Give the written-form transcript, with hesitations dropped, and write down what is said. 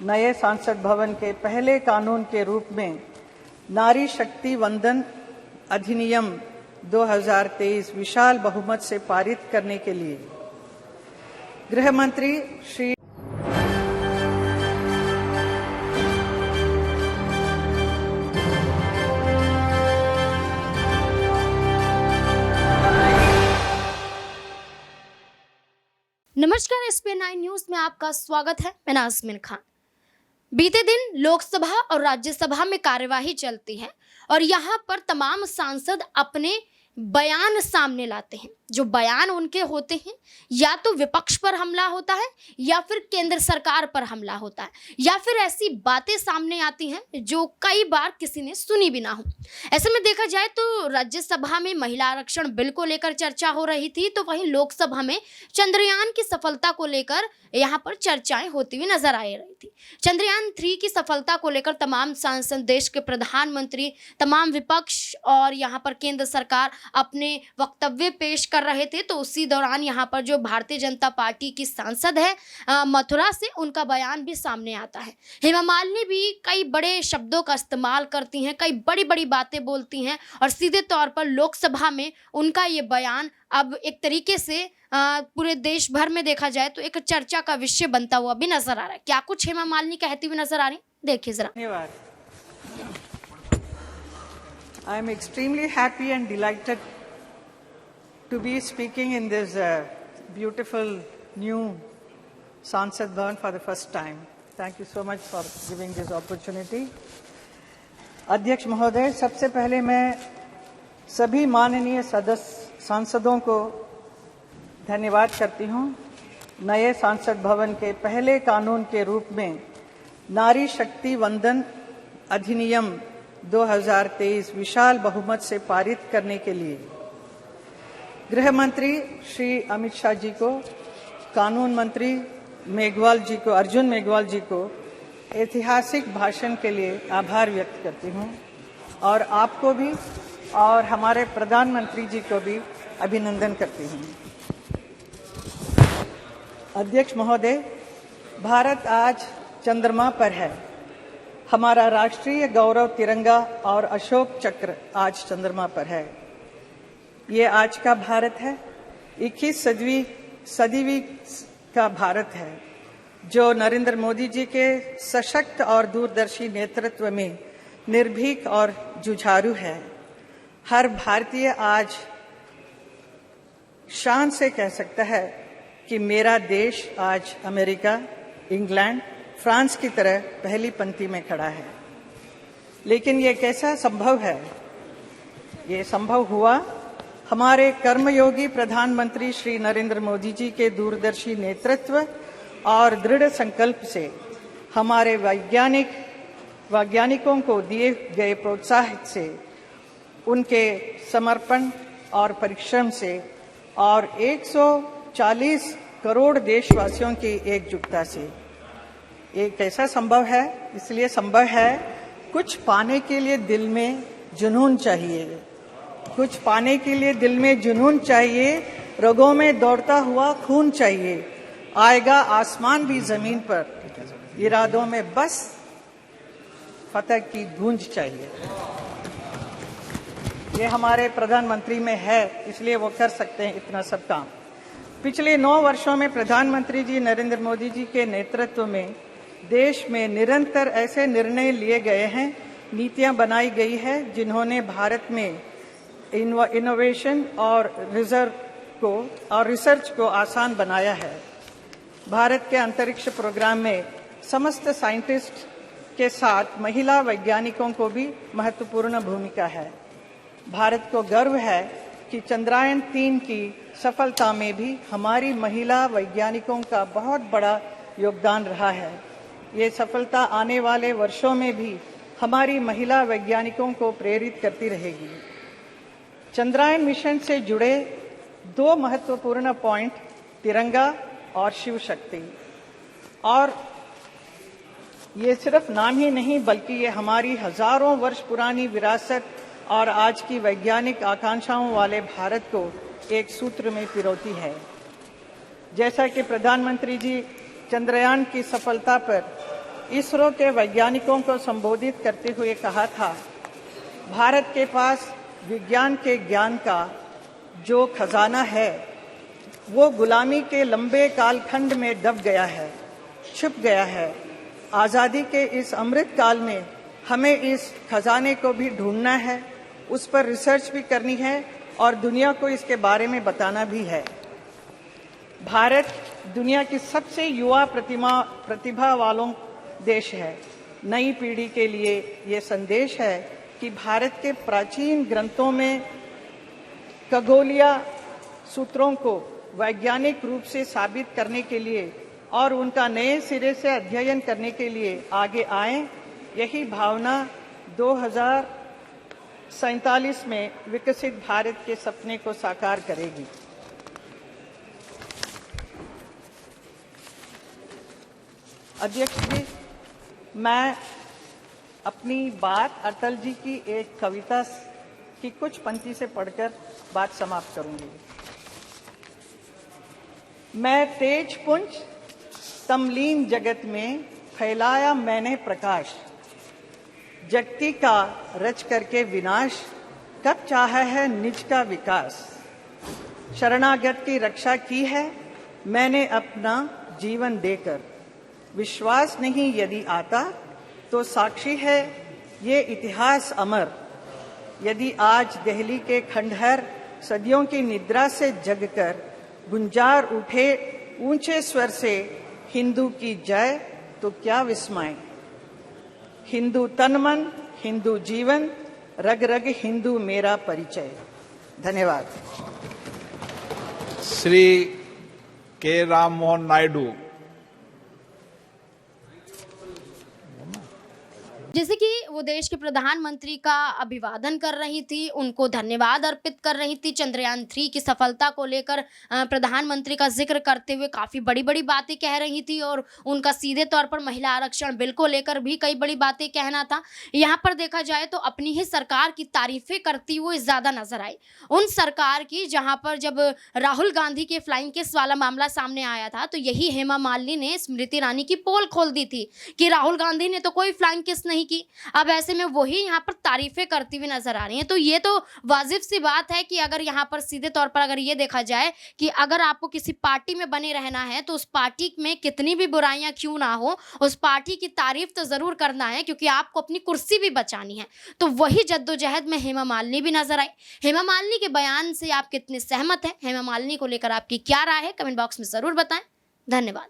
नए सांसद भवन के पहले कानून के रूप में नारी शक्ति वंदन अधिनियम 2023 विशाल बहुमत से पारित करने के लिए गृह मंत्री श्री नमस्कार, SPN9 न्यूज में आपका स्वागत है। मैं नाज़मीन खान। बीते दिन लोकसभा और राज्यसभा में कार्यवाही चलती है और यहाँ पर तमाम सांसद अपने बयान सामने लाते हैं। जो बयान उनके होते हैं या तो विपक्ष पर हमला होता है या फिर केंद्र सरकार पर हमला होता है या फिर ऐसी बातें सामने आती हैं जो कई बार किसी ने सुनी भी ना हो। ऐसे में देखा जाए तो राज्यसभा में महिला आरक्षण बिल को लेकर चर्चा हो रही थी, तो वहीं लोकसभा में चंद्रयान की सफलता को लेकर यहाँ पर चर्चाएं होती हुई नजर आ रही थी। चंद्रयान 3 की सफलता को लेकर तमाम सांसद, देश के प्रधानमंत्री, तमाम विपक्ष और यहाँ पर केंद्र सरकार अपने वक्तव्य पेश कर रहे थे। तो उसी दौरान यहाँ पर जो भारतीय जनता पार्टी की सांसद है मथुरा से, उनका बयान भी सामने आता है। हेमा मालिनी भी कई बड़े शब्दों का इस्तेमाल करती हैं, कई बड़ी बड़ी बातें बोलती हैं और सीधे तौर पर लोकसभा में उनका ये बयान अब एक तरीके से पूरे देश भर में देखा जाए तो एक चर्चा का विषय बनता हुआ भी नजर आ रहा है। क्या कुछ हेमा मालिनी कहती हुई नजर आ रही, देखिए जरा। धन्यवाद। I am extremely happy and delighted to be speaking in this beautiful new Sansad Bhavan for the first time. Thank you so much for giving this opportunity. अध्यक्ष महोदय, सबसे पहले मैं सभी माननीय सांसदों को धन्यवाद करती हूं। नए सांसद भवन के पहले कानून के रूप में नारी शक्ति वंदन अधिनियम 2023 विशाल बहुमत से पारित करने के लिए गृह मंत्री श्री अमित शाह जी को, कानून मंत्री मेघवाल जी को, अर्जुन मेघवाल जी को ऐतिहासिक भाषण के लिए आभार व्यक्त करती हूं और आपको भी और हमारे प्रधानमंत्री जी को भी अभिनंदन करती हूं। अध्यक्ष महोदय, भारत आज चंद्रमा पर है। हमारा राष्ट्रीय गौरव तिरंगा और अशोक चक्र आज चंद्रमा पर है। ये आज का भारत है, 21 सदी का भारत है, जो नरेंद्र मोदी जी के सशक्त और दूरदर्शी नेतृत्व में निर्भीक और जुझारू है। हर भारतीय आज शान से कह सकता है कि मेरा देश आज अमेरिका, इंग्लैंड, फ्रांस की तरह पहली पंक्ति में खड़ा है। लेकिन ये कैसा संभव है? ये संभव हुआ हमारे कर्मयोगी प्रधानमंत्री श्री नरेंद्र मोदी जी के दूरदर्शी नेतृत्व और दृढ़ संकल्प से, हमारे वैज्ञानिकों को दिए गए प्रोत्साहन से, उनके समर्पण और परिश्रम से और 140 करोड़ देशवासियों की एकजुटता से। ये कैसा संभव है? इसलिए संभव है, कुछ पाने के लिए दिल में जुनून चाहिए, कुछ पाने के लिए दिल में जुनून चाहिए, रगों में दौड़ता हुआ खून चाहिए, आएगा आसमान भी जमीन पर, इरादों में बस फतह की गूंज चाहिए। ये हमारे प्रधानमंत्री में है, इसलिए वो कर सकते हैं इतना सब काम। पिछले 9 वर्षों में प्रधानमंत्री जी नरेंद्र मोदी जी के नेतृत्व में देश में निरंतर ऐसे निर्णय लिए गए हैं, नीतियां बनाई गई है, जिन्होंने भारत में इनोवेशन और रिसर्च को आसान बनाया है। भारत के अंतरिक्ष प्रोग्राम में समस्त साइंटिस्ट के साथ महिला वैज्ञानिकों को भी महत्वपूर्ण भूमिका है। भारत को गर्व है कि चंद्रयान 3 की सफलता में भी हमारी महिला वैज्ञानिकों का बहुत बड़ा योगदान रहा है। ये सफलता आने वाले वर्षों में भी हमारी महिला वैज्ञानिकों को प्रेरित करती रहेगी। चंद्रयान मिशन से जुड़े 2 महत्वपूर्ण पॉइंट, तिरंगा और शिव शक्ति, और ये सिर्फ नाम ही नहीं बल्कि ये हमारी हजारों वर्ष पुरानी विरासत और आज की वैज्ञानिक आकांक्षाओं वाले भारत को एक सूत्र में पिरोती है। जैसा कि प्रधानमंत्री जी चंद्रयान की सफलता पर इसरो के वैज्ञानिकों को संबोधित करते हुए कहा था, भारत के पास विज्ञान के ज्ञान का जो खजाना है वो गुलामी के लंबे कालखंड में दब गया है, छुप गया है। आज़ादी के इस अमृत काल में हमें इस खजाने को भी ढूंढना है, उस पर रिसर्च भी करनी है और दुनिया को इसके बारे में बताना भी है। भारत दुनिया की सबसे युवा प्रतिभा वालों देश है। नई पीढ़ी के लिए ये संदेश है कि भारत के प्राचीन ग्रंथों में खगोलीय सूत्रों को वैज्ञानिक रूप से साबित करने के लिए और उनका नए सिरे से अध्ययन करने के लिए आगे आएं। यही भावना 2047 में विकसित भारत के सपने को साकार करेगी। अध्यक्ष जी, मैं अपनी बात अटल जी की एक कविता की कुछ पंक्ति से पढ़कर बात समाप्त करूंगी। मैं तेज पुंज तमलीन जगत में फैलाया मैंने प्रकाश, जगती का रच करके विनाश, कब चाहा है निज का विकास। शरणागत की रक्षा की है मैंने अपना जीवन देकर, विश्वास नहीं यदि आता तो साक्षी है ये इतिहास अमर। यदि आज दिल्ली के खंडहर सदियों की निद्रा से जगकर गुंजार उठे ऊंचे स्वर से हिंदू की जय, तो क्या विस्मय। हिंदू तन मन, हिंदू जीवन, रग रग हिंदू मेरा परिचय। धन्यवाद। श्री के राम मोहन नायडू। जैसे कि वो देश के प्रधानमंत्री का अभिवादन कर रही थी, उनको धन्यवाद अर्पित कर रही थी। चंद्रयान 3 की सफलता को लेकर प्रधानमंत्री का जिक्र करते हुए काफ़ी बड़ी बड़ी बातें कह रही थी और उनका सीधे तौर पर महिला आरक्षण बिल को लेकर भी कई बड़ी बातें कहना था। यहाँ पर देखा जाए तो अपनी ही सरकार की तारीफें करती हुई ज़्यादा नजर आई, उन सरकार की जहाँ पर जब राहुल गांधी के फ्लाइंग किस वाला मामला सामने आया था तो यही हेमा मालिनी ने स्मृति ईरानी की पोल खोल दी थी कि राहुल गांधी ने तो कोई फ्लाइंग किस नहीं की। अब ऐसे में वही यहाँ पर तारीफें करती हुई नजर आ रही हैं। तो ये तो वाजिब सी बात है कि अगर यहाँ पर सीधे तौर पर अगर ये देखा जाए कि अगर आपको किसी पार्टी में बने रहना है तो उस पार्टी में कितनी भी बुराइयां क्यों ना हो, उस पार्टी की तारीफ तो जरूर करना है क्योंकि आपको अपनी कुर्सी भी बचानी है। तो वही जद्दोजहद में हेमा मालिनी भी नजर आई। हेमा मालिनी के बयान से आप कितने सहमत हैं, हेमा मालिनी को लेकर आपकी क्या राय है, कमेंट बॉक्स में जरूर बताएं। धन्यवाद।